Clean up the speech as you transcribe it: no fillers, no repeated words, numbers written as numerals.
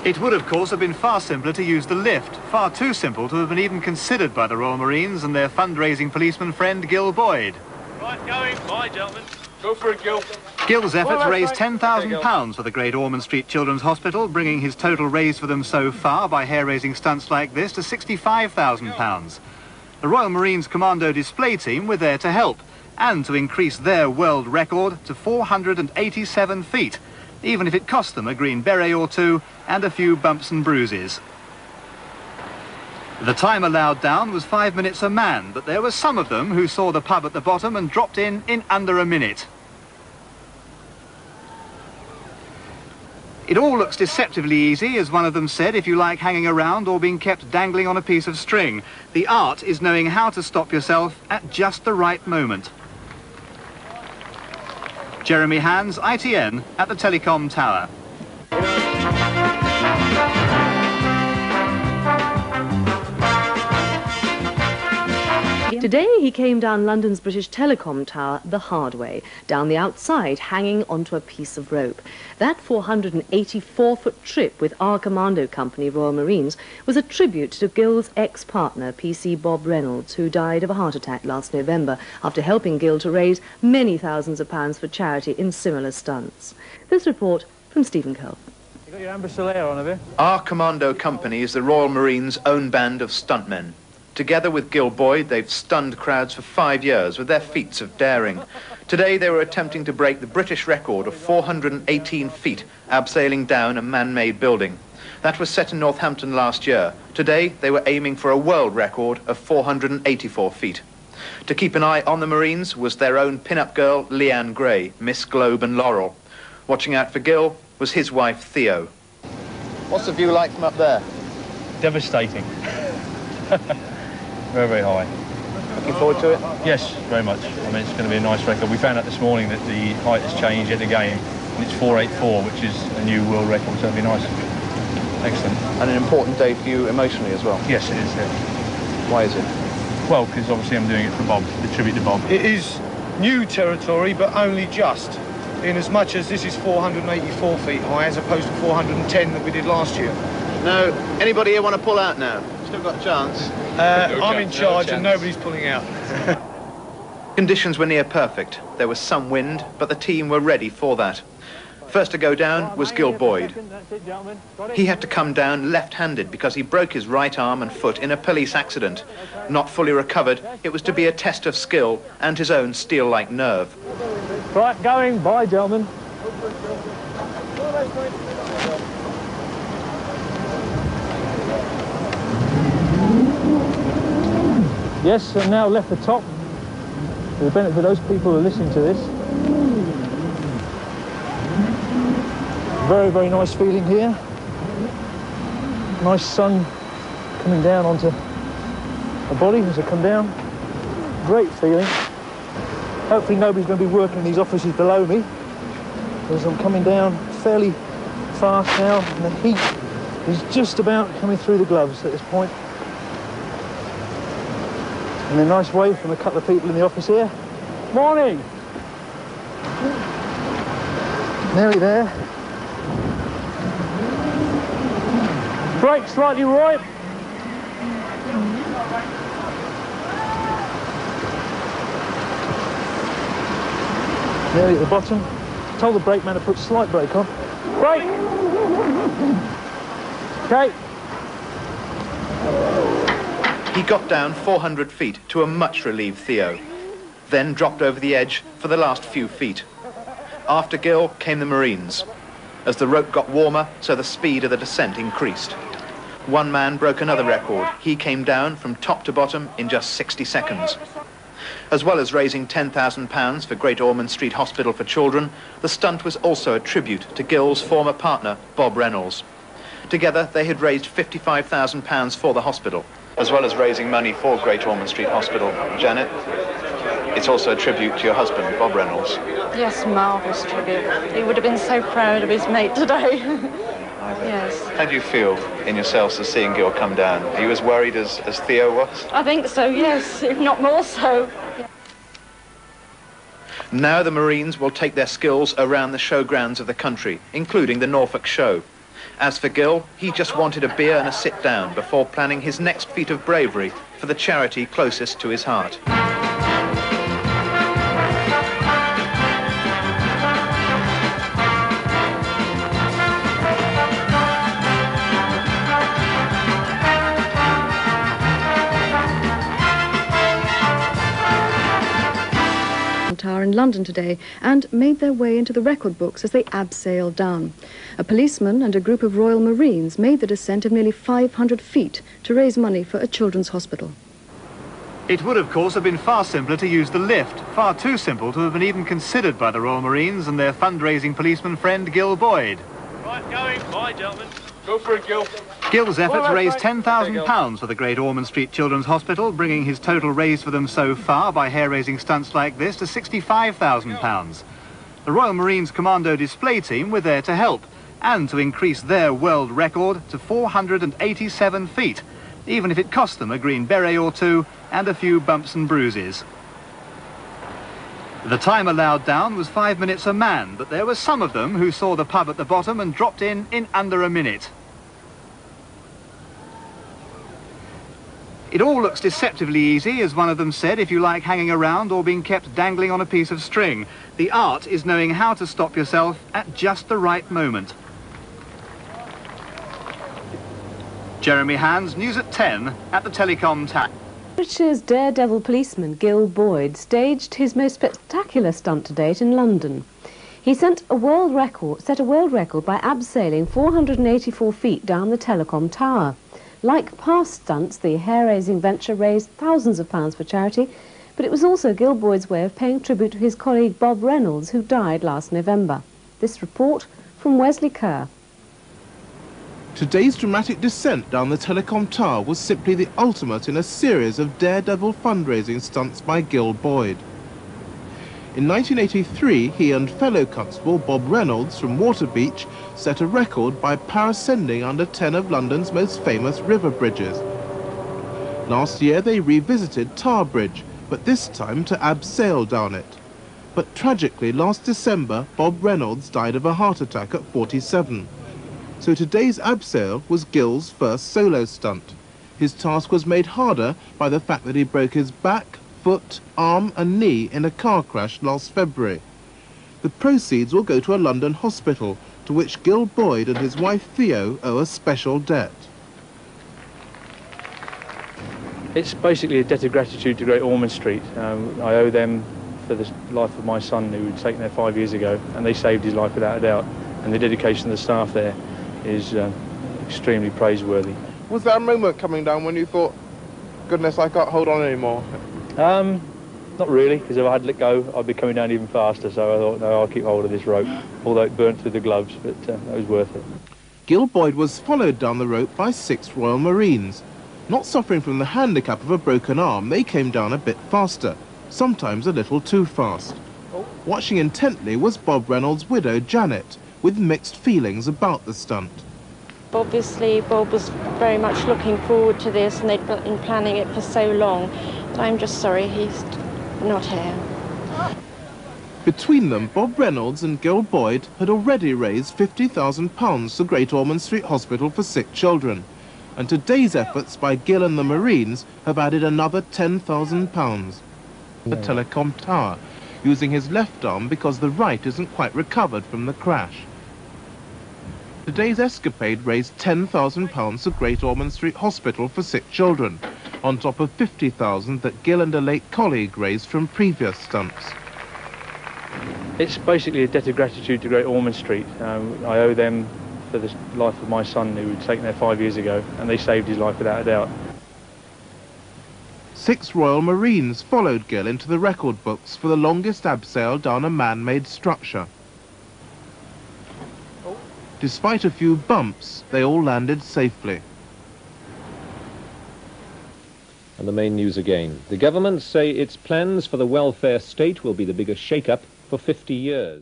It would, of course, have been far simpler to use the lift, far too simple to have been even considered by the Royal Marines and their fundraising policeman friend Gil Boyd. Right, going. Bye, gentlemen. Go for it, Gil. Gil's efforts raised £10,000 for the Great Ormond Street Children's Hospital, bringing his total raised for them so far by hair-raising stunts like this to £65,000. The Royal Marines Commando display team were there to help and to increase their world record to 487 feet, even if it cost them a green beret or two and a few bumps and bruises. The time allowed down was 5 minutes a man, but there were some of them who saw the pub at the bottom and dropped in under a minute. It all looks deceptively easy, as one of them said, if you like hanging around or being kept dangling on a piece of string. The art is knowing how to stop yourself at just the right moment. Jeremy Hands, ITN, at the Telecom Tower. Today he came down London's British Telecom Tower the hard way, down the outside, hanging onto a piece of rope. That 484-foot trip with our commando company, Royal Marines, was a tribute to Gil's ex-partner, PC Bob Reynolds, who died of a heart attack last November after helping Gil to raise many thousands of pounds for charity in similar stunts. This report from Stephen Cole. You got your ambassador on, have you? Our commando company is the Royal Marines' own band of stuntmen. Together with Gil Boyd, they've stunned crowds for 5 years with their feats of daring. Today they were attempting to break the British record of 418 feet abseiling down a man-made building. That was set in Northampton last year. Today they were aiming for a world record of 484 feet. To keep an eye on the Marines was their own pin-up girl, Leanne Gray, Miss Globe and Laurel. Watching out for Gil was his wife, Theo. What's the view like from up there? Devastating. Very, very high. Looking forward to it? Yes, very much. I mean, it's going to be a nice record. We found out this morning that the height has changed yet again, and it's 484, which is a new world record, so it'll be nice. Excellent. And an important day for you emotionally as well? Yes, it is, yeah. Why is it? Well, because obviously I'm doing it for Bob, the tribute to Bob. It is new territory, but only just, in as much as this is 484 feet high, as opposed to 410 that we did last year. No. Anybody here want to pull out now? Still got a chance? I'm in charge and nobody's pulling out. Conditions were near perfect. There was some wind, but the team were ready for that. First to go down was Gil Boyd. He had to come down left-handed because he broke his right arm and foot in a police accident. Not fully recovered, it was to be a test of skill and his own steel-like nerve. Right, going. Bye, gentlemen. Yes, and now left the top for the benefit of those people who are listening to this. Very, very nice feeling here. Nice sun coming down onto the body as I come down. Great feeling. Hopefully nobody's going to be working in these offices below me, as I'm coming down fairly fast now, and the heat is just about coming through the gloves at this point. And a nice wave from a couple of people in the office here. Morning! Nearly there. Brake slightly right. Nearly at the bottom. Told the brake man to put slight brake on. Brake! Okay. He got down 400 feet to a much relieved Theo, then dropped over the edge for the last few feet. After Gil came the Marines. As the rope got warmer, so the speed of the descent increased. One man broke another record. He came down from top to bottom in just 60 seconds. As well as raising £10,000 for Great Ormond Street Hospital for Children, the stunt was also a tribute to Gil's former partner, Bob Reynolds. Together, they had raised £55,000 for the hospital. As well as raising money for Great Ormond Street Hospital, Janet, it's also a tribute to your husband, Bob Reynolds. Yes, marvellous tribute. He would have been so proud of his mate today. Yes. How do you feel in yourselves as seeing Gil come down? Are you as worried as Theo was? I think so, yes, if not more so. Now the Marines will take their skills around the showgrounds of the country, including the Norfolk Show. As for Gill, he just wanted a beer and a sit down before planning his next feat of bravery for the charity closest to his heart. Tower in London today and made their way into the record books as they abseiled down. A policeman and a group of Royal Marines made the descent of nearly 500 feet to raise money for a children's hospital. It would, of course, have been far simpler to use the lift, far too simple to have been even considered by the Royal Marines and their fundraising policeman friend Gill Boyd. Right, going. Bye, gentlemen. Go for it, Gil. Gill's efforts All right, raised mate. £10,000 for the Great Ormond Street Children's Hospital, bringing his total raised for them so far by hair-raising stunts like this to £65,000. The Royal Marines Commando display team were there to help and to increase their world record to 487 feet, even if it cost them a green beret or two and a few bumps and bruises. The time allowed down was 5 minutes a man, but there were some of them who saw the pub at the bottom and dropped in under a minute. It all looks deceptively easy, as one of them said, if you like hanging around or being kept dangling on a piece of string. The art is knowing how to stop yourself at just the right moment. Jeremy Hands, News at 10 at the Telecom Seq. Britain's daredevil policeman Gill Boyd staged his most spectacular stunt to date in London. He set a world record by abseiling 484 feet down the Telecom Tower. Like past stunts, the hair-raising venture raised thousands of pounds for charity, but it was also Gill Boyd's way of paying tribute to his colleague Bob Reynolds, who died last November. This report from Wesley Kerr. Today's dramatic descent down the Telecom Tower was simply the ultimate in a series of daredevil fundraising stunts by Gill Boyd. In 1983, he and fellow constable Bob Reynolds from Waterbeach set a record by parascending under 10 of London's most famous river bridges. Last year they revisited Tower Bridge, but this time to abseil down it. But tragically, last December, Bob Reynolds died of a heart attack at 47. So today's abseil was Gill's first solo stunt. His task was made harder by the fact that he broke his back, foot, arm and knee in a car crash last February. The proceeds will go to a London hospital, to which Gill Boyd and his wife Theo owe a special debt. It's basically a debt of gratitude to Great Ormond Street. I owe them for the life of my son, who was taken there 5 years ago, and they saved his life without a doubt. And the dedication of the staff there is extremely praiseworthy. Was there a moment coming down when you thought, goodness, I can't hold on anymore? Not really, because if I had let go, I'd be coming down even faster, so I thought, no, I'll keep hold of this rope, although it burnt through the gloves, but that was worth it. Gill Boyd was followed down the rope by 6 Royal Marines. Not suffering from the handicap of a broken arm, they came down a bit faster, sometimes a little too fast. Watching intently was Bob Reynolds' widow, Janet, with mixed feelings about the stunt. Obviously, Bob was very much looking forward to this, and they'd been planning it for so long. But I'm just sorry he's not here. Between them, Bob Reynolds and Gill Boyd had already raised £50,000 for Great Ormond Street Hospital for sick children. And today's efforts by Gill and the Marines have added another £10,000. The Telecom Tower, using his left arm because the right isn't quite recovered from the crash. Today's escapade raised £10,000 for Great Ormond Street Hospital for sick children, on top of £50,000 that Gill and a late colleague raised from previous stunts. It's basically a debt of gratitude to Great Ormond Street. I owe them for the life of my son, who was taken there 5 years ago, and they saved his life without a doubt. 6 Royal Marines followed Gill into the record books for the longest abseil down a man-made structure. Despite a few bumps, they all landed safely. And the main news again. The government say its plans for the welfare state will be the biggest shake-up for 50 years.